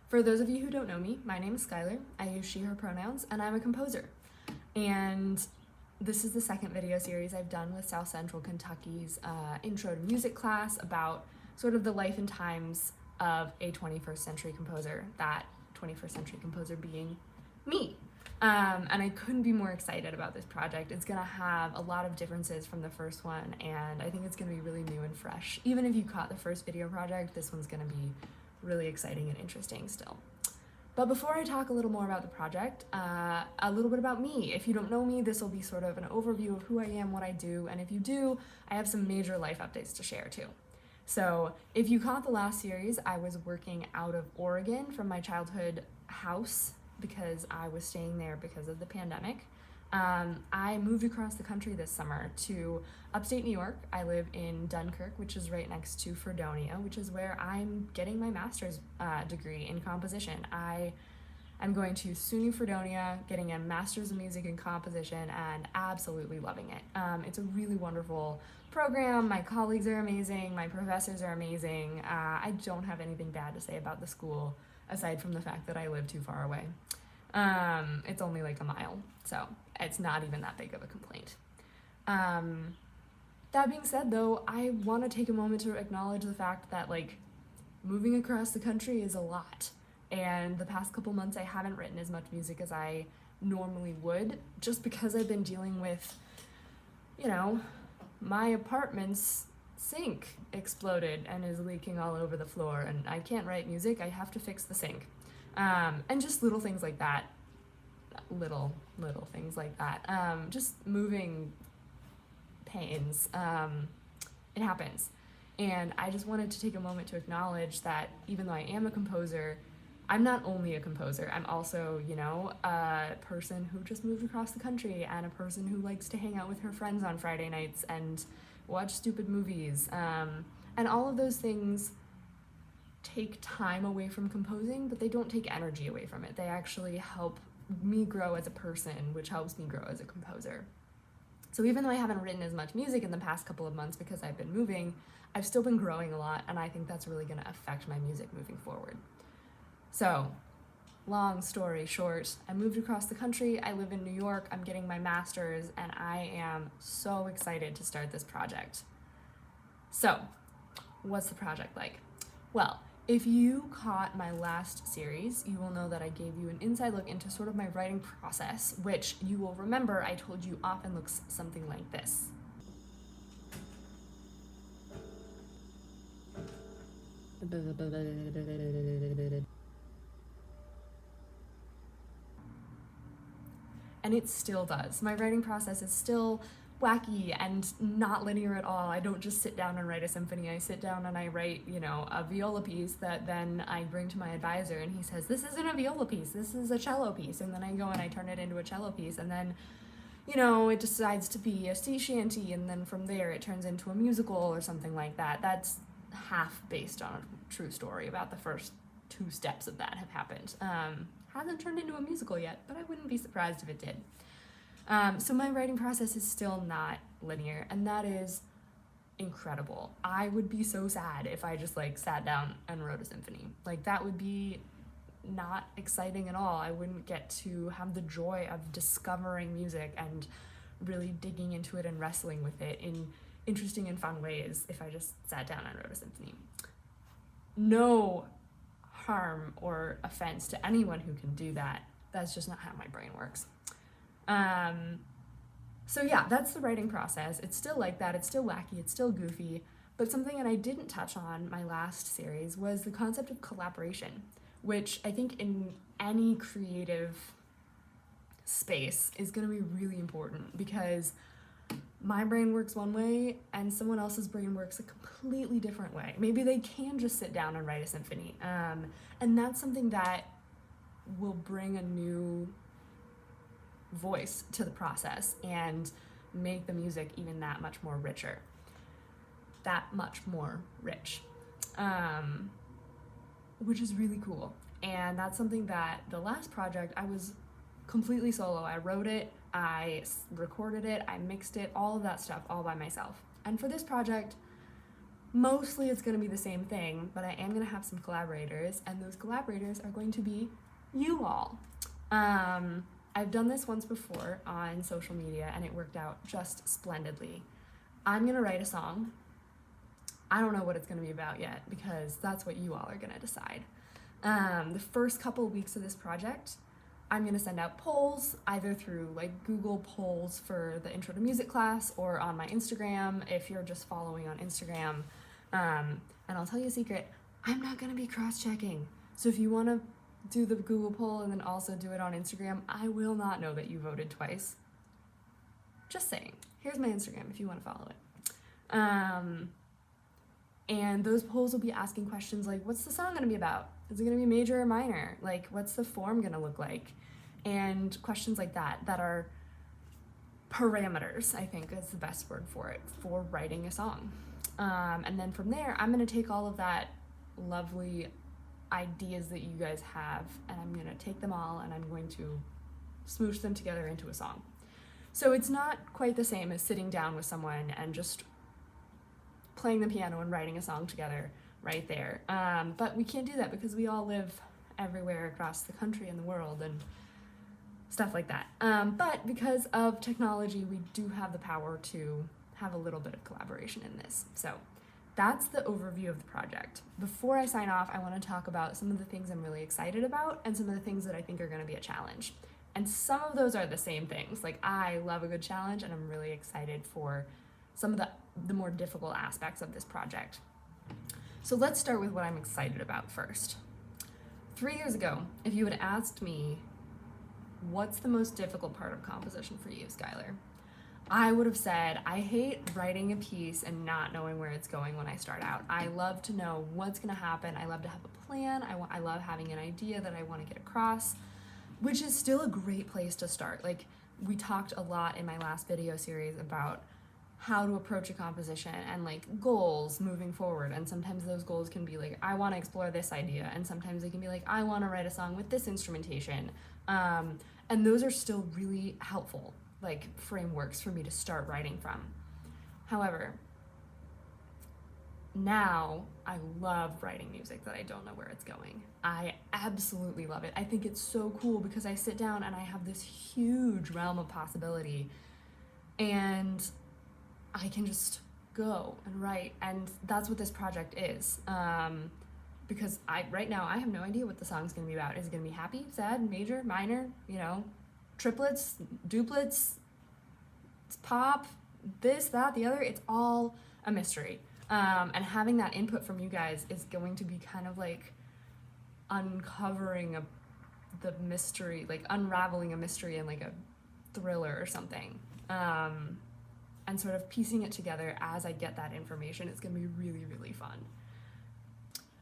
For those of you who don't know me, my name is Skylar. I use she, her pronouns, and I'm a composer. And this is the second video series I've done with South Central Kentucky's Intro to Music class about sort of the life and times of a 21st century composer, that 21st century composer being me. And I couldn't be more excited about this project. It's gonna have a lot of differences from the first one, and I think it's gonna be really new and fresh. Even if you caught the first video project, this one's gonna be really exciting and interesting still. But before I talk a little more about the project, a little bit about me. If you don't know me, this will be sort of an overview of who I am, what I do, and if you do, I have some major life updates to share too. So if you caught the last series, I was working out of Oregon from my childhood house because I was staying there because of the pandemic. I moved across the country this summer to upstate New York. I live in Dunkirk, which is right next to Fredonia, which is where I'm getting my master's degree in composition. I'm going to SUNY Fredonia, getting a master's of music in composition, and absolutely loving it. It's a really wonderful program. My colleagues are amazing. My professors are amazing. I don't have anything bad to say about the school, aside from the fact that I live too far away. It's only like a mile, so it's not even that big of a complaint. That being said, though, I want to take a moment to acknowledge the fact that, like, moving across the country is a lot, and the past couple months I haven't written as much music as I normally would, just because I've been dealing with, you know, my apartment's sink exploded and is leaking all over the floor, and I can't write music, I have to fix the sink. And just little things like that, little things like that, just moving pains, it happens. And I just wanted to take a moment to acknowledge that even though I am a composer, I'm not only a composer, I'm also, you know, a person who just moved across the country and a person who likes to hang out with her friends on Friday nights and watch stupid movies. And all of those things take time away from composing, but they don't take energy away from it. They actually help me grow as a person, which helps me grow as a composer. So even though I haven't written as much music in the past couple of months because I've been moving, I've still been growing a lot, and I think that's really going to affect my music moving forward. So, long story short, I moved across the country, I live in New York, I'm getting my master's, and I am so excited to start this project. So, what's the project like? Well, if you caught my last series, you will know that I gave you an inside look into sort of my writing process, which you will remember I told you often looks something like this. And it still does. My writing process is still wacky and not linear at all. I don't just sit down and write a symphony. I sit down and I write, you know, a viola piece that then I bring to my advisor and he says, this isn't a viola piece, this is a cello piece. And then I go and I turn it into a cello piece, and then, you know, it decides to be a sea shanty, and then from there it turns into a musical or something like that. That's half based on a true story. About the first 2 steps of that have happened. Hasn't turned into a musical yet, but I wouldn't be surprised if it did. So my writing process is still not linear, and that is incredible. I would be so sad if I just like sat down and wrote a symphony. Like, that would be not exciting at all. I wouldn't get to have the joy of discovering music and really digging into it and wrestling with it in interesting and fun ways if I just sat down and wrote a symphony. No harm or offense to anyone who can do that. That's just not how my brain works. So yeah, that's the writing process. It's still like that, it's still wacky, it's still goofy, but something that I didn't touch on my last series was the concept of collaboration, which I think in any creative space is going to be really important, because my brain works one way and someone else's brain works a completely different way. Maybe they can just sit down and write a symphony, and that's something that will bring a new voice to the process and make the music even that much more richer, that much more rich, which is really cool. And that's something that the last project, I was completely solo. I wrote it, I recorded it, I mixed it, all of that stuff all by myself. And for this project, Mostly it's going to be the same thing, but I am going to have some collaborators, and those collaborators are going to be you all. I've done this once before on social media, and it worked out just splendidly. I'm going to write a song. I don't know what it's going to be about yet, because that's what you all are going to decide. The first couple of weeks of this project, I'm going to send out polls, either through like Google polls for the intro to music class or on my Instagram if you're just following on Instagram. And I'll tell you a secret, I'm not going to be cross-checking. So if you want to do the Google poll and then also do it on Instagram, I will not know that you voted twice. Just saying. Here's my Instagram if you want to follow it. And those polls will be asking questions like, what's the song going to be about? Is it going to be major or minor? Like, what's the form going to look like? And questions like that are parameters, I think is the best word for it, for writing a song. And then from there, I'm going to take all of that lovely ideas that you guys have, and I'm going to take them all and I'm going to smoosh them together into a song. So it's not quite the same as sitting down with someone and just playing the piano and writing a song together right there. But we can't do that because we all live everywhere across the country and the world and stuff like that. But because of technology, we do have the power to have a little bit of collaboration in this. So that's the overview of the project. Before I sign off, I want to talk about some of the things I'm really excited about and some of the things that I think are going to be a challenge. And some of those are the same things. Like, I love a good challenge, and I'm really excited for some of the more difficult aspects of this project. So let's start with what I'm excited about first. 3 years ago, if you had asked me, what's the most difficult part of composition for you, Skylar? I would have said, I hate writing a piece and not knowing where it's going when I start out. I love to know what's going to happen. I love to have a plan. I love having an idea that I want to get across, which is still a great place to start. Like, we talked a lot in my last video series about how to approach a composition and like goals moving forward. And sometimes those goals can be like, I want to explore this idea. And sometimes they can be like, I want to write a song with this instrumentation. And those are still really helpful, like, frameworks for me to start writing from. However, now I love writing music that I don't know where it's going. I absolutely love it. I think it's so cool because I sit down and I have this huge realm of possibility, and I can just go and write, and that's what this project is. Because right now I have no idea what the song's gonna be about. Is it gonna be happy, sad, major, minor, triplets, duplets, it's pop, this, that, the other? It's all a mystery. And having that input from you guys is going to be kind of like uncovering the mystery, like unraveling a mystery in like a thriller or something. And sort of piecing it together as I get that information. It's gonna be really, really fun.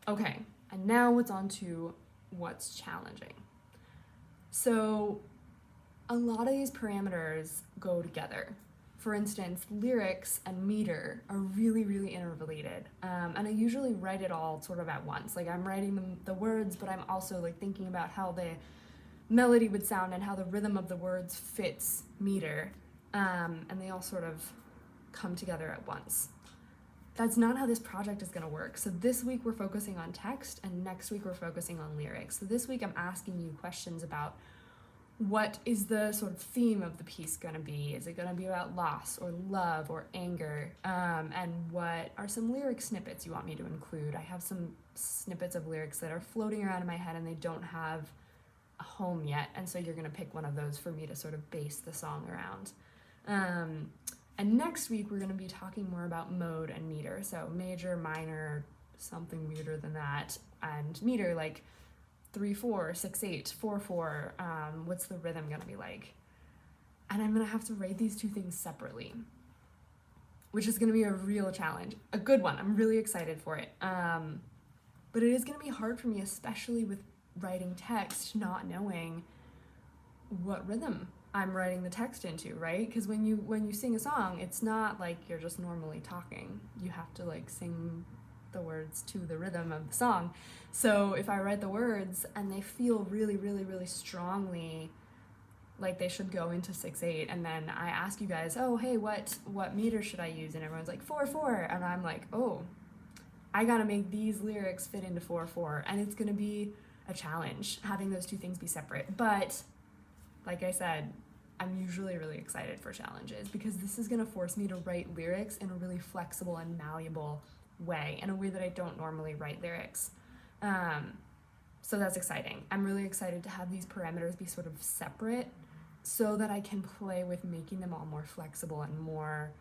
Okay, and now it's on to what's challenging. So a lot of these parameters go together. For instance, lyrics and meter are really, really interrelated. And I usually write it all sort of at once. Like, I'm writing the words, but I'm also like thinking about how the melody would sound and how the rhythm of the words fits meter. And they all sort of come together at once. That's not how this project is gonna work. So this week we're focusing on text, and next week we're focusing on lyrics. So this week I'm asking you questions about, what is the sort of theme of the piece gonna be? Is it gonna be about loss or love or anger? And what are some lyric snippets you want me to include? I have some snippets of lyrics that are floating around in my head and they don't have a home yet, and so you're gonna pick one of those for me to sort of base the song around. And next week we're gonna be talking more about mode and meter. So major, minor, something weirder than that, and meter, like 3/4, 6/8, 4/4. What's the rhythm gonna be like? And I'm gonna have to write these two things separately, which is gonna be a real challenge, a good one. I'm really excited for it. But it is gonna be hard for me, especially with writing text, not knowing what rhythm I'm writing the text into, right? Because when you sing a song, it's not like you're just normally talking. You have to like sing the words to the rhythm of the song. So if I write the words and they feel really, really, really strongly like they should go into 6/8, and then I ask you guys, oh, hey, what meter should I use? And everyone's like 4/4, and I'm like, oh, I gotta make these lyrics fit into 4/4, and it's gonna be a challenge having those two things be separate. But like I said, I'm usually really excited for challenges because this is gonna force me to write lyrics in a really flexible and malleable way, in a way that I don't normally write lyrics. So that's exciting. I'm really excited to have these parameters be sort of separate so that I can play with making them all more flexible and more,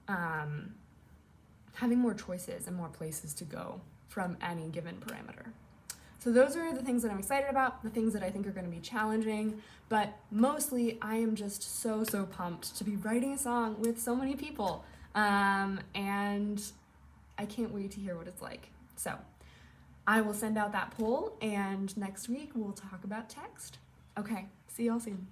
having more choices and more places to go from any given parameter. So those are the things that I'm excited about, the things that I think are going to be challenging, but mostly I am just so pumped to be writing a song with so many people, and I can't wait to hear what it's like. So I will send out that poll, and next week we'll talk about text. Okay, see y'all soon.